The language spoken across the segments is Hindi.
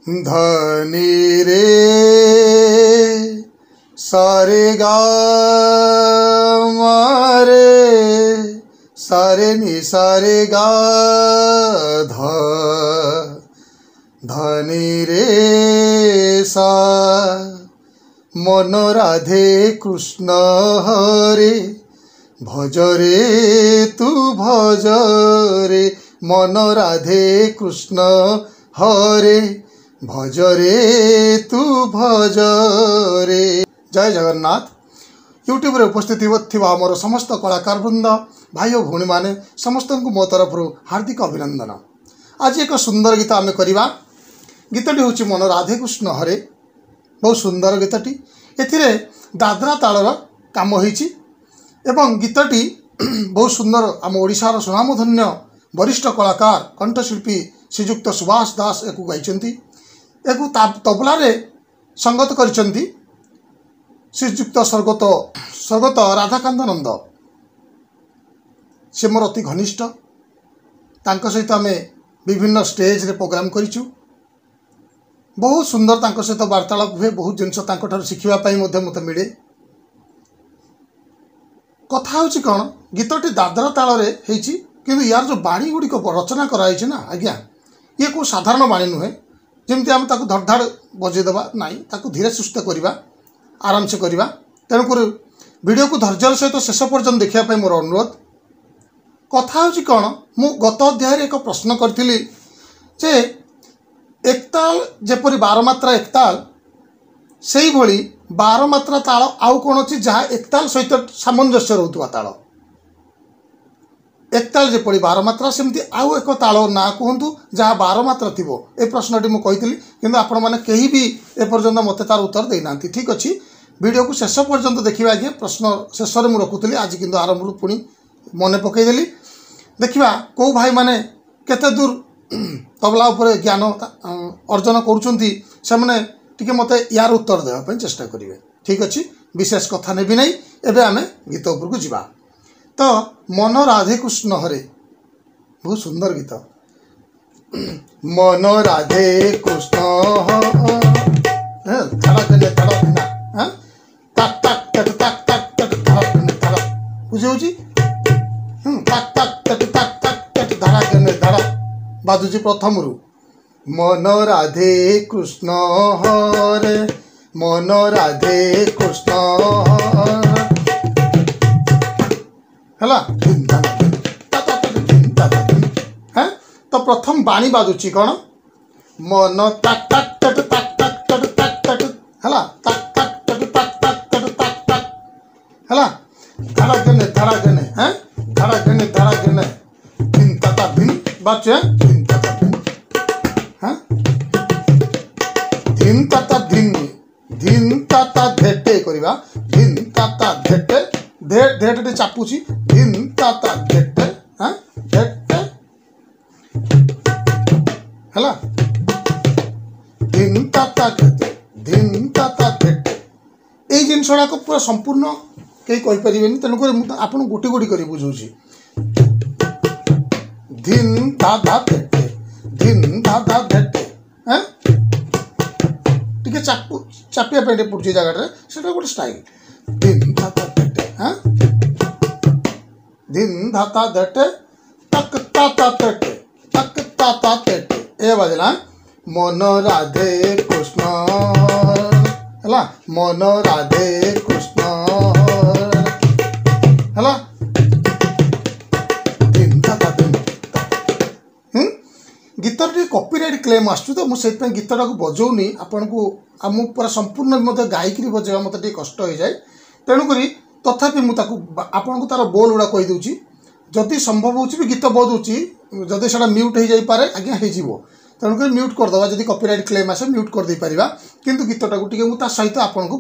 धनी रे सारे गा मारे सारे नि सारे गा ध धनी रे सा मन राधे कृष्ण हरे भजरे तू भजरे मन राधे कृष्ण हरे भजरे तू भजरे। जय जगन्नाथ। यूट्यूब रे उपस्थित थिबा हमर समस्त कलाकार वृंद भाई और भौणी माने समस्त को मो तरफ हार्दिक अभिनंदन। आज एक सुंदर गीत आम करवा। गीतटी हूँ मन राधे कृष्ण हरे। बहुत सुंदर गीतटी। एथिरे दादरा तालर काम होईची एवं गीतटी बहुत सुंदर आम ओडिशार सुनामधन्य वरिष्ठ कलाकार कंठशिल्पी श्रीजुक्त सुभाष दास एक गाइचंती। एक तबला रे संगत करिचंती श्रीजुक्त स्वर्गत राधाकांत नंद। से मोर अति घनिष्ठ। तांको सहित आम विभिन्न स्टेज रे प्रोग्राम करिचु। बहुत सुंदर तांको सहित वार्तालाप हुए। बहुत जिनस तांको ठार शिखिबा पई मते मिले। कथा होची कौन गीतटी दादरा ताल रे हेची किंतु यार जो बाणी गुडी को रचना कराई ना आज्ञा ये को साधारण बाणी नुहे जमती आम ताकू धड़धाड़ बजेदेवा नाई ताकू धीरे सुस्थ करवा आराम से करवा। तेणुक वीडियो को धैर्य सहित शेष पर्यंत देखा मोर अनुरोध। कथा होची कौन मु गत अध्याय एक प्रश्न करी जे एकताल जेपरी 12 मात्रा एकताल से भली 12 मात्रा ताल आउ कौन अच्छी जहाँ एकताल सहित सामंजस्य रोकवा ताल एकताल जेपरी 12 मात्रा सेमती आउ एक ताल ना कहतु जहाँ 12 मात्रा थी। ए प्रश्नटी मुझे किंतु आपण मैंने कहीं भी एपर्यंत मत तार उत्तर देना। ठीक अच्छे वीडियो को शेष पर्यंत देखा। आज्ञा प्रश्न शेष में रखुली आज किंतु आरंभ पुणी मन पकईदेली। देखा कौ भाई मैंने केते दूर तबला उपर ज्ञान अर्जन करुँचे से टी मत यार उत्तर देवाई चेष्टा करेंगे। ठीक अच्छे विशेष कथा नेबी नहीं। एवं आम गीत उपर को जीवा। तो मन राधे कृष्ण हरे बहुत सुंदर गीत। मन राधे कृष्ण बुझे धारा बाजुची प्रथम रु मन राधे कृष्ण हरे मन राधे कृष्ण है। तो प्रथम बाणी बाजुची कौन मन तक तक तक तक तक तक तक तक है तक तक तक तक तक तक तक तक है धारा गने हैं धारा गने भिन तता भिन बाचे भिन तता भिन हैं धिन तता धिन तता धेटे करिवा धिन तता धेटे धेटे चापुची धिन तता धेटे हैं धेटे है धिन तता घेटे धिन तता धेटे यही जिनसा को पूरा संपूर्ण कहीं कहीपर। तेणुक आपन गोटी गोटी कर बुझे धिन धा धेटे धिन धा धेटे हैं टे चापिया पड़े जगह से गोटे स्टाइल धिन धा धेटे हैं धिन धाता धेटे तक ताता धेटे तक ताता धेटे ए बजला मन राधे कृष्ण है मन राधे कृष्ण है गीतर कॉपीराइट क्लेम आसु तो मुझे गीतटा को बजाऊनी आपन को आम पूरा संपूर्ण मत गायक बजेगा मत कष्ट हो जाए। तेणुक तथापि मुझे आपन को तार बोल गुड़ा कहीदे जदि संभव हो गीत बजाऊँगी जदि से म्यूट हो जाए आज्ञा हो तेणुक म्यूट करदे जदि कॉपीराइट क्लेम आसे म्यूट कर दे पारिबा। किंतु गीतटा को टिके मुझे सहित आपन को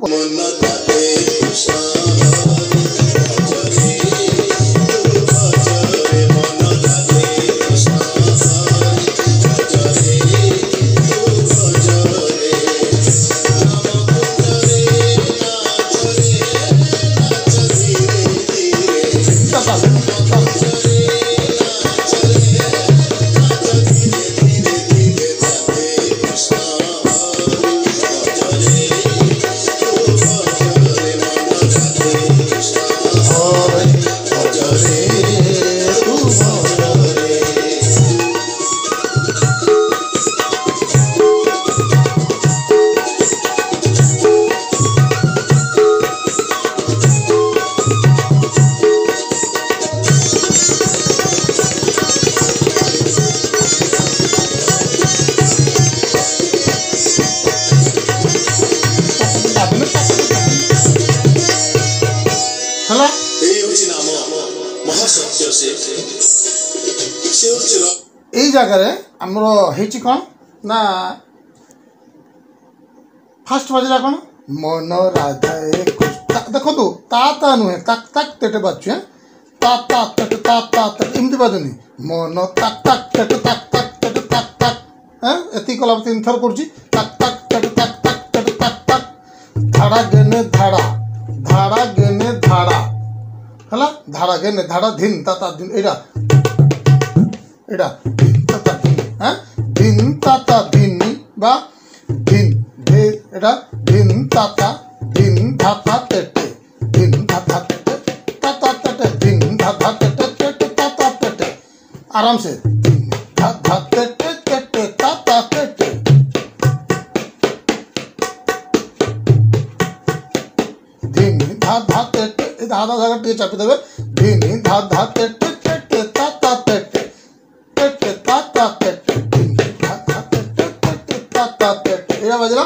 जगह आमर होची कौन ना फास्ट बजला कौन मन राधे कृष्ण देखो तो ता नुहे तक तक तेटे बाजु है ता तट एमती बाजुनी मन तक तक तेट तक तक तेट तक तक हाँ एति कला 3 थर करुच्ची तक तक तेट तक तक तेट तक तक धाड़ा गेने धाड़ा धाड़ा गेने धाड़ा है धाड़ा गेने धाड़ा धिन ता धिन एटा एटा धिन ता धिन हाँ धिन ता धिन बा धिन धे एटा धिन ता धिन धा तेटे धिन धा तेटे ता तेटे धिन धा तेटे तेटे ता तेटे आराम से धिन धा तेटे तेटे ता तेटे धिन धा तेटे धा जगह टे चापी देबे धिन धा तेटे तेटे ता तेटे तेटे ता तेटे धिन धा तेटे तेटे ता तेटे एरा बजला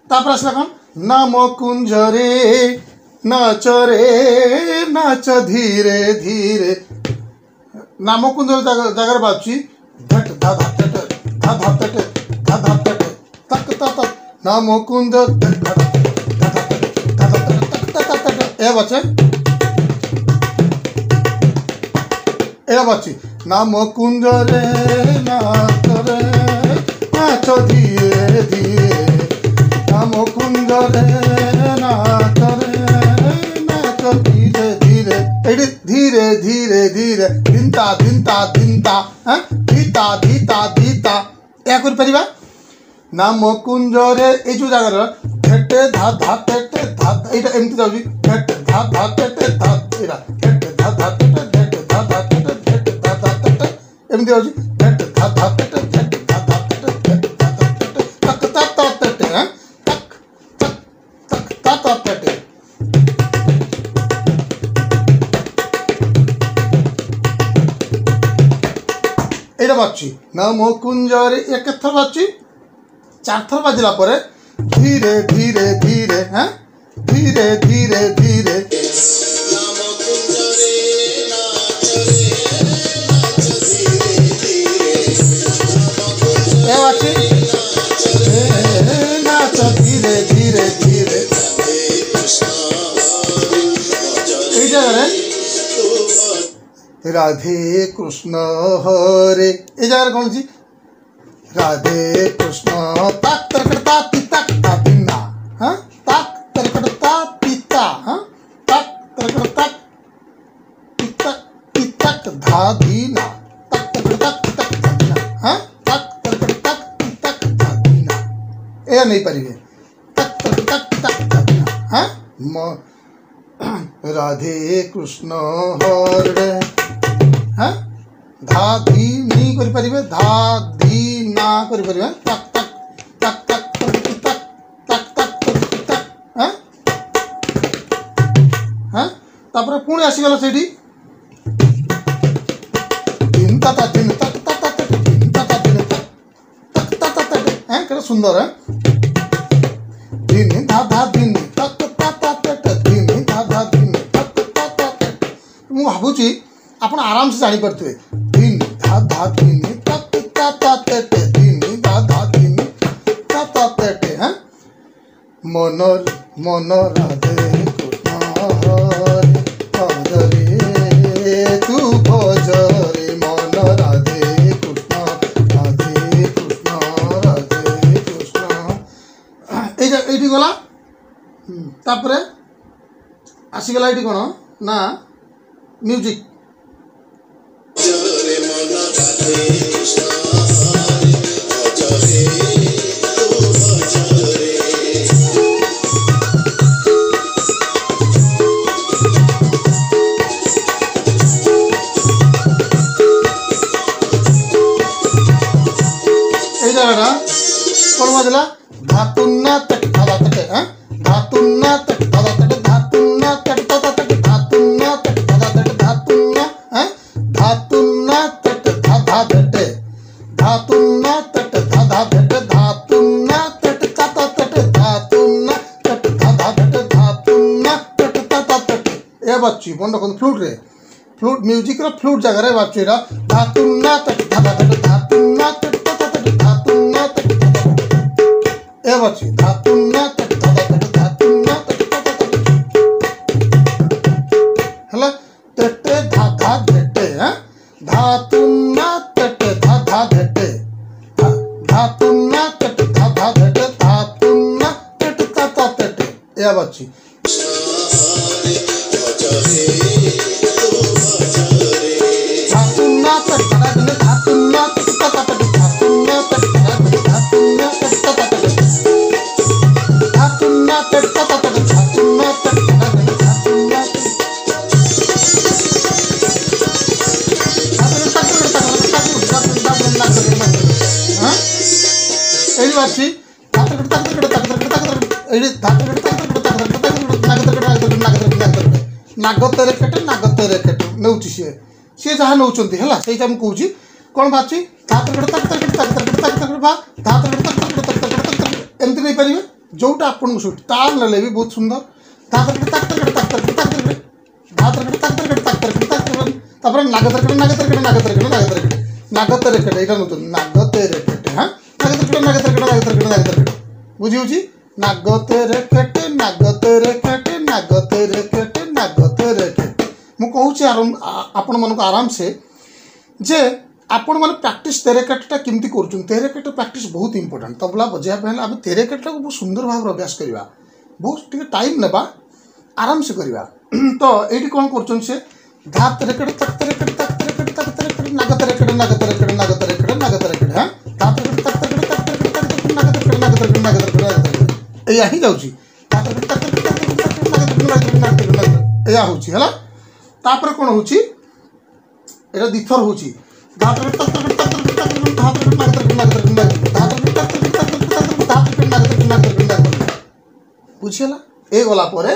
तापर आसला कौन नाम कुंज रे नाच धीरे धीरे नाम कुंज जगह बाजुची धट धा धा तेटे धा धा तेटे धा धा तेटे तक तक नाम कुंज ए बच्चे ए बच्ची नाम कुंज रे नाच धीरे धीरे नाम कुंज रे नाच धीरे धीरे एडी धीरे धीरे धीरे धिंता धिंता धिंता हाँ धीता धीता धीता या कर परिबा नाम कुंज रे ए जो जगह ठेटे धा धा तेटे धा एटा एमती जाउची ठेटे धा धा तेटे धा एटा ठेटे धा धा तेटे ठेटे धा धा तेटे ठेटे धा धा तेटे एमती जाउची ठेटे धा धा तेटे ठेटे धा धा तेटे ठेटे धा धा तेटे तक तक तेटे हां तक तक तक तक तेटे एटा बाची नाम कुंज रे एक थर बाची 4 थर बाजला परे धीरे धीरे धीरे हाँ धीरे धीरे धीरे नाच धीरे धीरे धीरे राधे कृष्ण हरे ये जगह कौन सी राधे कृष्ण तक तरकड़ता तक दिना हाँ तक तरकड़ता पिता हाँ तक तरकड़ता तक धा दीना तक तरकड़ता तक धा दीना हाँ तक तरकड़ता तक धा दीना ये नहीं परिवे तक तरकड़ता तक धा दीना हाँ राधे कृष्ण हरे हाँ धा धी नहीं कर परिवे धा धी ना कर परिवे तक तक तक तक तक तक तक तक हाँ हाँ तापर पुणी आसीगला सेठी दिन ता दिन तक तक तक दिन ता दिन तक तक तक हाँ केड़ा सुंदर है दिन धा दिन तक तक तक दिन धा दिन तक तक मु भाबुची आपण आराम से जानी पड़ते दिन धा दिन तक तक दिन धा दिन तक तेटे हाँ मन मन राधे कृष्ण हरे तू भज रे मन राधे कृष्ण ये गला तापरे आसीगला ये कौन ना म्यूजिक कौन बजला धातुन्ना तक धादा तक हाँ धातुन्ना तक धादा तक धातुन्ना तक धादा तक धातुन्ना तक धादा तक धातुन्ना हाँ धातुन्ना तक धादा तक धातुन्ना तक धादा तक धातुन्ना तक धादा तक धातुन्ना तक धादा तक धातुन्ना तक धादा तक ए बच्ची बंद कर फ्लूट रे फ्लूट म्यूजिक रो फ्लूट जगह रे बच्ची रा धातुन्ना तक धादा तक अच्छी धातुन्ना तट धा धा तट धातुन्ना तट धा धा हला तटे धा धा धटे हां धातुन्ना तट धा धा धटे धातुन्ना तट धा धा धटे धातुन्ना तट धा धा तटे या बच्ची धातुन्ना तट धा धा धातुन्ना तट धा धा तट धातुन्ना तट धा धातुन्ना तट धा धा तट धातुन्ना तट धा धा तट धातुन्ना तट धा धातुन्ना हां एडी वाची नागतरे केटे नौची सी जहाँ नौ है से कहूँ कौन बाची एमती नहीं पारे जोटा आपन सुट ताल ना भी बहुत सुंदर नागतरे नागतरे नागतरे नागतरे नागतरे केटे यहाँ नौन नागतरे केटे हाँ नागतरे नागतरे नागतरे नागतरे बुझी नागतरे केटे नागतरे केटे नागतरे केटे नागतरे केटे मु कहूँ आपण मन को आराम से जे आपण मैंने प्रैक्टिस तेरेकेटा केमती कर तेरेकेट प्रैक्टिस बहुत इंपोर्टेंट तबला बजाया पहले आम तेरेकेटा को बहुत सुंदर भाव अभ्यास करवा बहुत टे टाइम नेबा आराम से करवा तो ये कौन कर से धा तेरेकेट तक तेरेकेट तक तेरेकेट तक तेरेकेट नागतरेकेट नागतरेकेट नागतरेकेट नागतरेकेट हाँ धा तेरेकेट तक तेरेकेट तक तेरेकेट तक नागतरेकेट नागतरेकेट नागतरेकेट या ही जाउची तापर तक तेरेकेट तक नागतरेकेट नागतरेकेट या होची हला तापर कोन होची एटा दिथर होची धातरेकेट तक तेरेकेट तक तेरेकेट धातरेकेट नागतरेकेट नागतरेकेट धातरेकेट तक तेरेकेट तक तेरेकेट धातरेकेट नागतरेकेट नागतरेकेट नागतरेकेट बुझियला ए गला परे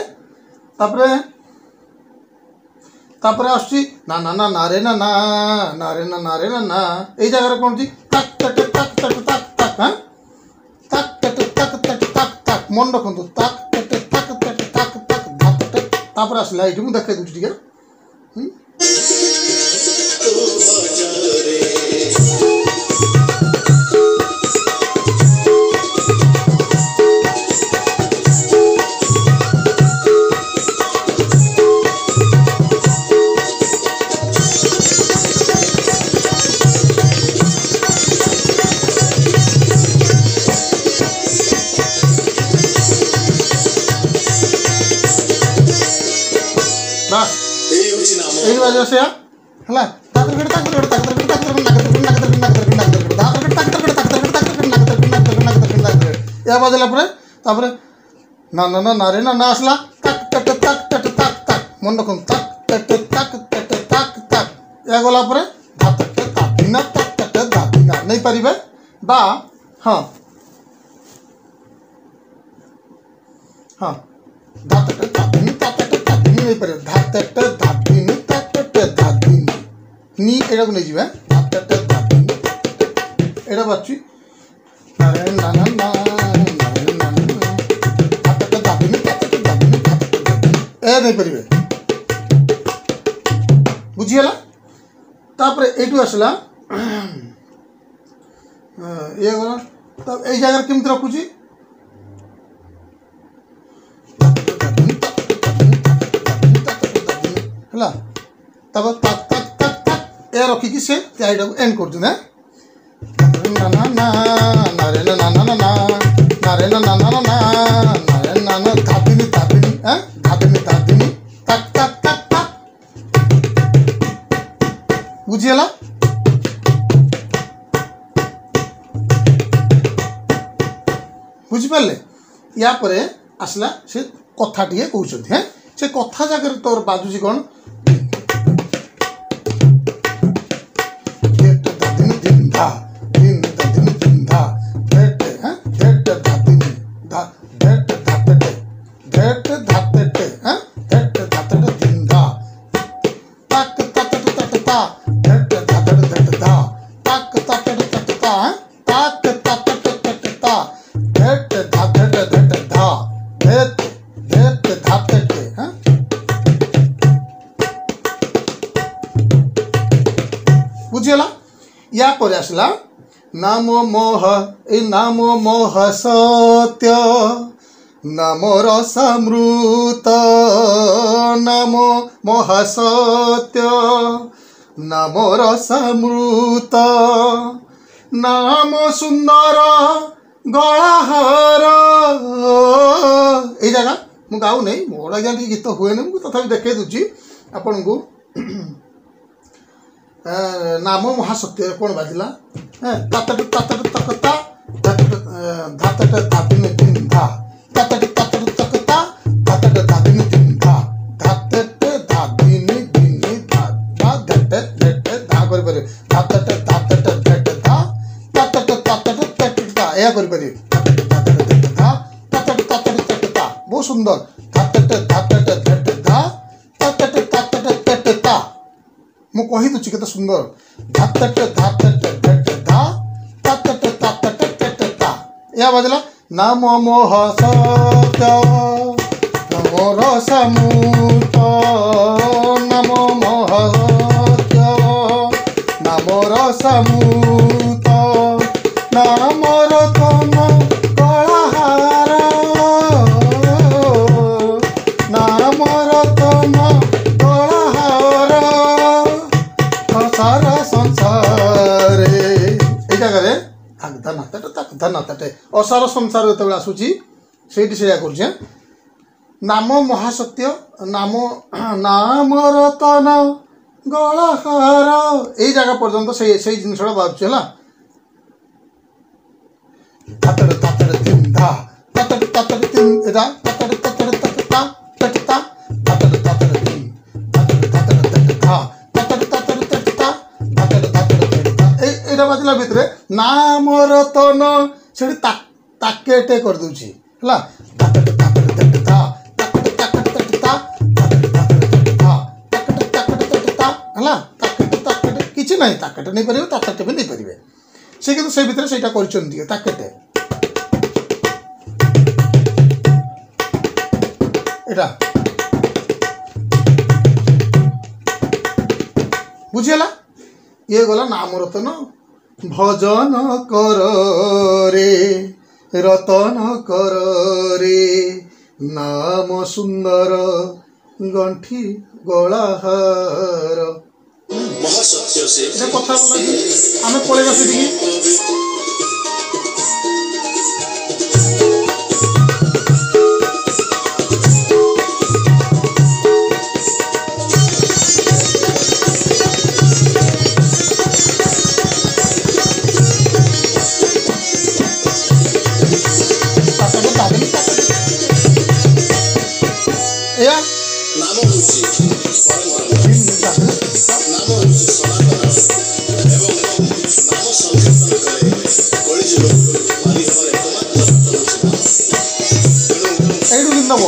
तापर आसी ना ना ना नारे ना ना नारे ना नारे ना ना ए जगह कौन थी तक तक तक तक तक तक हां तक तक तक तक तक तक मन रखंतु तक तक तक तक तक तक धक तक तापर आसला एठी मु देखाइ दुटी के यही वजह से हला ताकरगड़ ताकरगड़ ताकरगड़ ताकरगड़ नागतरगड़ नागतरगड़ नागतरगड़ नागतरगड़ ताकरगड़ ताकरगड़ ताकरगड़ ताकरगड़ नागतरगड़ नागतरगड़ नागतरगड़ नागतरगड़ या बजला परे तापरे ना ना ना नारे ना ना असला तक तक तक तक तक तक मन रखन तक तक तक तक तक तक या गला परे तक तक तापिना तक तक तापिना नहीं परिबे बा हां हां तक तक तापिनी तक तक तापिनी नहीं परिबे तक तक तापिनी नी एटा को नहीं जीवा तट तट एटा बाची नारे ना ना ना नारे ना ना तट दाबिनी तट दाबिनी ए नहीं परिबे बुझियला तापर एटू आसला ये गला तब ए जगह केमत रखुची हला तब तक ए रखिकी से त्याईटा को एंड कर दूँ ना ना ना नारे ना ना ना ना नारे ना ना ना ना नारे ना ना धाबिनी धाबिनी हाँ धाबिनी धाबिनी तक तक तक तक बुझियला बुझी पाले या परे आसला से कथा टिके कहउछथि हैं से कथा जाकर तोर बाजुजी कोन धा दिन दिन दिन धा डेट हैं डेट धातिनी धा डेट धातेटे डेट धातेटे हैं डेट धातेटे दिन धा तक तक तक ता डेट धातेटे डेट धा तक तक तक ता तक तक तक ता डेट धातेटे डेट धा डेट डेट धातेटे हैं बुझियला या पर आसला नाम महासत्य नाम रसामृत नाम महासत्य नाम रसामृत नाम सुंदर गलाहार ये जगह मु गाऊ नहीं मोर आज्ञा गीत हुए नहीं तथा देखे दूची आपण को नाम महासत्य कौन बाजिला तातट तातट तकता धातट धातिन धा तातट तातट तकता धातट धातिन धा धातट धातिन दिन धा धट धट धा कर पारे धातट धातट धट धा तातट तातट तट धा या कर पारे धातट धातट धट धा तातट तातट तट धा बहुत सुंदर धातट धातट धट धा तातट तातट तट धा मु कहि दुची केते सुंदर धातट धातट धट धा तातट तातट तट धा या बजला नाम महासत्य नाम रसामृत नाम महासत्य नाम रसामृत नाम रतन कलाहार नाम रतन कलाहार सारा संसार ये जगह धनाते असार संसार जो आसूची से कर नाम महासत्य नाम नाम रतन गलाहार ये जगह पर्यंत से जिनसा बाहर है तातड़ तातड़ तिन धा तातड़ तातड़ तिन धा तातड़ तातड़ तकता तकता तातड़ तातड़ तिन तातड़ तातड़ तकता तातड़ तातड़ तकता तातड़ तातड़ तकता एटा बाजिला भितरे नाम रतन से ताकेटे कर दूची हला तातड़ तातड़ तकता ताकड़ ताकड़ तकता तातड़ तातड़ तकता ताकड़ ताकड़ तकता हला ताकड़ ताकड़ किछि नाही ताकड़ नहीं परिबे ताकड़ भी नहीं परिबे से किंतु से भितर सेटा करचंती ताकेटे एटा बुझिला ये गला नाम रतन भजन कर रे रतन कर रे नाम सुंदर गंठी गलाहार महासत्य से कथा आम पलैया से नाम होची नाम होची सनातन एवं नाम संकीर्तन करे कଳି जुग मारी हमारे एकमात्र रत्न होची एडु लिंदबो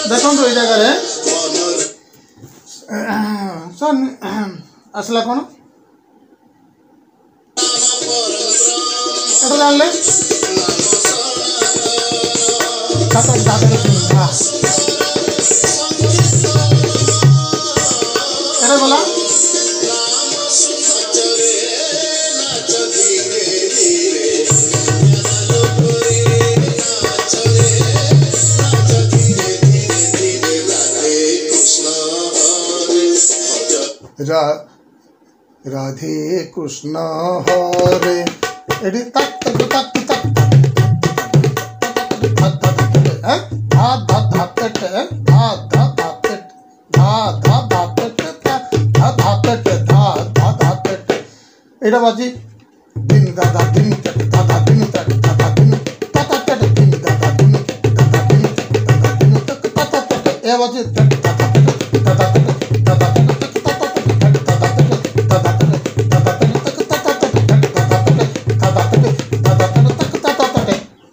देखो ये जगह आसला कौन एटा जानले तापर बोला राधे कृष्ण हरे एडी तक तक तक तक धा धा धा एटा बाजी दिन दादा दिन दादा दिन दादा दिन दादा दिन दादा दिन दादा दिन दादा दिन दादा ए बाजी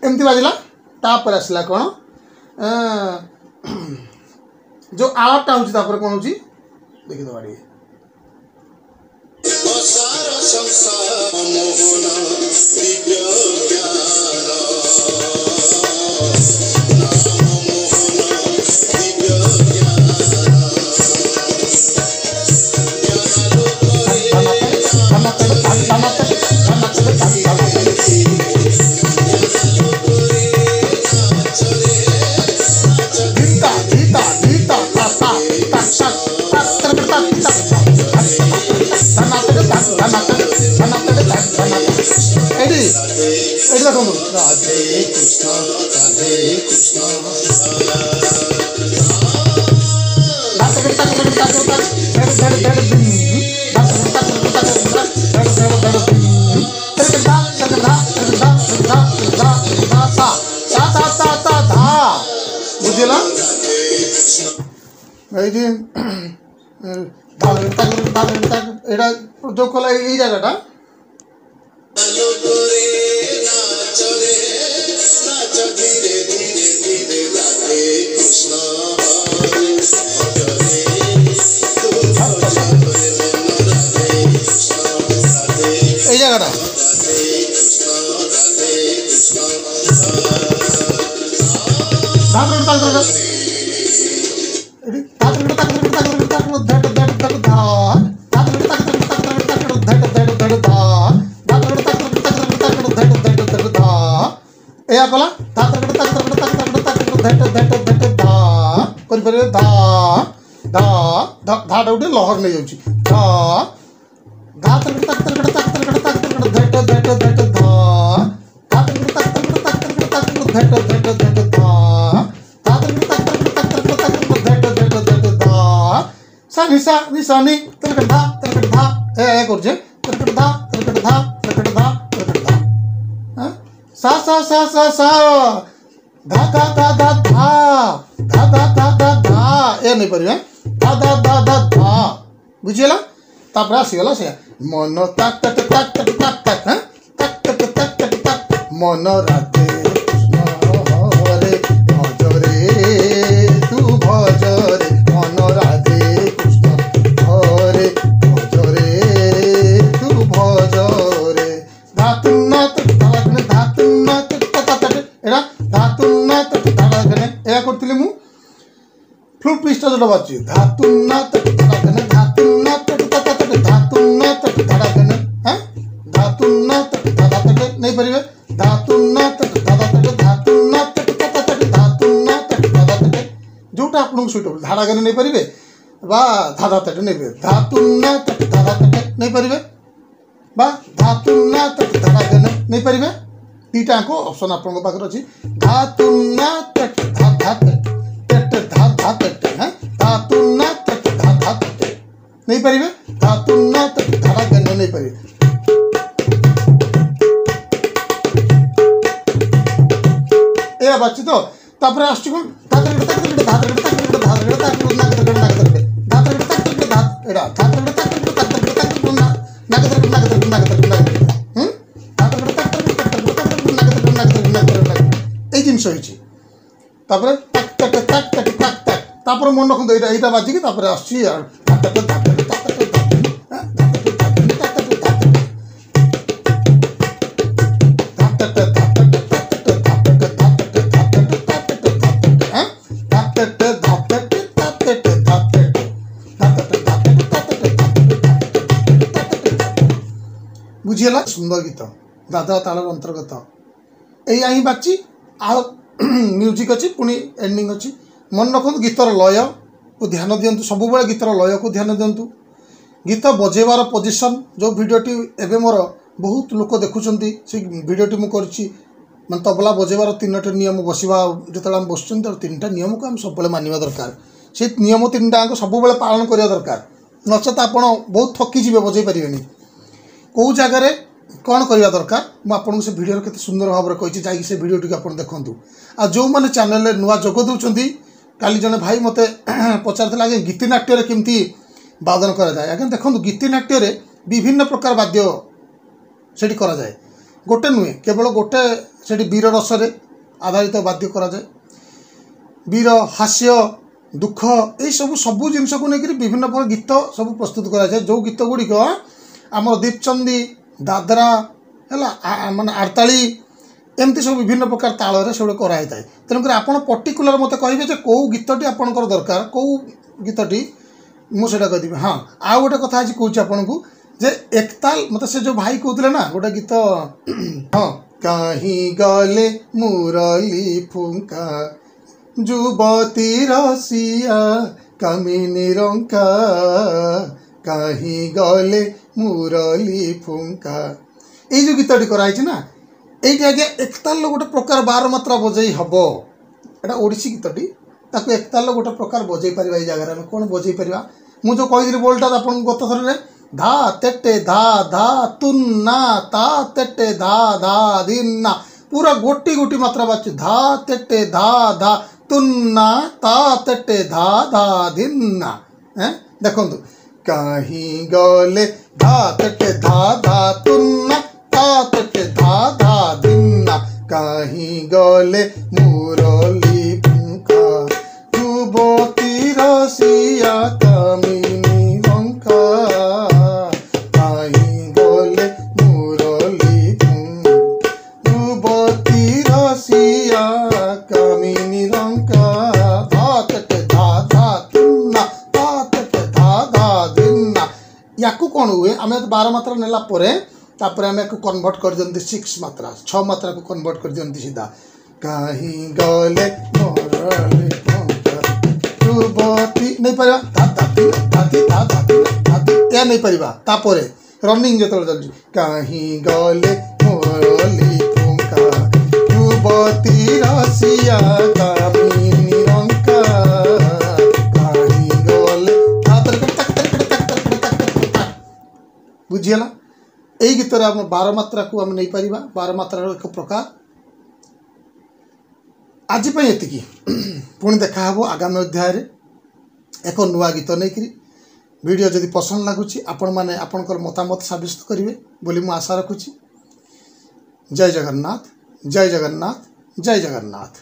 एमती बाजिला तापर आसला कौन जो आलाटा होची तापर कौन होची देखि दो बाड़ी राधे कृष्ण बुझला এটা যোগ করলে এই জায়গাটা এই জায়গাটা या कला कर धा धा धाटा गोटे लहर नहीं जाऊँगी धा धा निशा निशानी तरकट धा ए करजे तरकट धा सा सा सा सा सा धा धा धा धा धा धा धा धा धा धा ए नहीं परिवे धा धा धा धा धा बुझिला तापर आसीगला से मन तक तक तक तक तक तक हैं तक तक तक तक तक मन राधे कृष्ण हरे भज रे तू भज रे मन राधे कृष्ण हरे भज रे तू भज रे धातुना तक धागने धातुना तक तक तक एरा धातुना तक धागने एया करथिले मु फ्लूट पृष्ठ जोटा बाची धातुना तक धागने धातुना तक तक तक धातुना तक धागने हैं धातुना तक नहीं परिवे धातुना तक धातुना तक धातुना तक जोटा आपन सुइटेबल धागने नहीं परिवे बा धाधा तक नहीं परिवे धातुना तक नहीं परिवे बा धातुना तक धागने नहीं परिवे तीटा को ऑप्शन आपन पाखर अछि धातुना तक धाधा तक धाधा तक हैं धातुना तक धाधा तक नहीं परिवे धातुना तक धागने नहीं परिवे ए बच्चे तो तापर आछि कोन धातुना तक जिनस मन रखु यहाँ बाजिकी बुझीगला सुंदर गीत दादा तालर अंतर्गत या ही बाची आ म्यूजिक अच्छी पुणी एंडिंग अच्छी मन रखु गीतर लय को ध्यान दिंतु सब बेले गीतर लय को ध्यान दिंतु गीत बजेबार पोजिशन जो भिडियोटी एवं मोर बहुत लोक देखुंट से भिडियोटी मुझे मैं तबला बजेबार 3टा नियम बसवा जो आम बस 3टा नियम को आम सब मानवा दरकार से नियम 3टा सब पालन करवा दरकार नचेत आप बहुत थकीजे बजे पारे कौ जगार कौन करवा दरकार मुझे से भिडियो केते सुंदर भाव में कही जाकि से भिडियोटी आप देखूँ आ जो मैंने चैनल नुआ जोग दूसरी काली जने भाई मत पचार आगे गीतिनाट्य केमती वादन करा जाए आगे देखो गीतिनाट्य विभिन्न प्रकार वाद्य से करा जाए गोटे नुहे केवल गोटे से वीर रस आधारित वाद्य करा जाए वीर हास्य दुख ये सब जिनस को लेकर विभिन्न प्रकार गीत सब प्रस्तुत करा जाए जो गीत गुड़िक आम दीपचंदी दादरा है माने आरताली एमती सब विभिन्न प्रकार ताल से कराई थाए तेणुक आप पर्टिकुलर मत कहे कौ गीतटी आपंकर दरकार कौ गीतटी मुझे कहीदेवी हाँ आउ गोटे कथा आज कौच आपन को जे एकताल मत से जो भाई कहते ना गोटे गीत हाँ कहीं गले मुरली फुंका जुबती रसिया कामिनी रंका कहीं गले मुरली फुंका ये जो गीतटी कराई ना ये आगे एकताल गोटे प्रकार 12 मात्रा बजई हम एटा ओडिसी गीतटी ताको एकताल गोटे प्रकार बजई पारिबा ए जगह में कौन बजई पारिबा मु जो कही बोलटा आपन गत थर रे धा तेटे धा धा तुन्ना ता तेटे धा धा दिन्ना पूरा गोटी गोटी मात्रा बाच धा तेटे धा धा तुन्ना ता तेटे धा धा दिन्ना देखो कहीं गले धा तेटे धा धा तुन्ना ता तेटे धा धा दिन्ना कहीं गले मुरली फुंका जुबती रसिया कामिनी रंका कहीं गले मुरली जुबती रसिया कामिनी रंका धा तेटे धा धा तुन्ना ता तेटे धा धा दिन्ना या कौन हुए आम 12 मात्रा नेला तापर आम कन्वर्ट कर दियंती 6 मात्रा 6 मात्रा को कन्वर्ट कर दियंती सीधा कहीं गले मुरली जुबती नहीं पारिबा दादी दादी दादी दादी या नहीं पारिबा तापर रनिंग जो चलुची कहीं गले मुरली फुंका जुबती रसिया कामिनी रंका कहीं गले बुझीगला यही गीत आम 12 मात्रा को आम नहीं पारिबा 12 मात्रा एक प्रकार आज ये पुणी देखा आगामी अध्याय एक नुआ गीत नहीं वीडियो जदि पसंद लगुच आपण मैंने आपणकर मतामत सब्यस्त करेंगे बोली मु आशा रखुची। जय जगन्नाथ जय जगन्नाथ जय जगन्नाथ।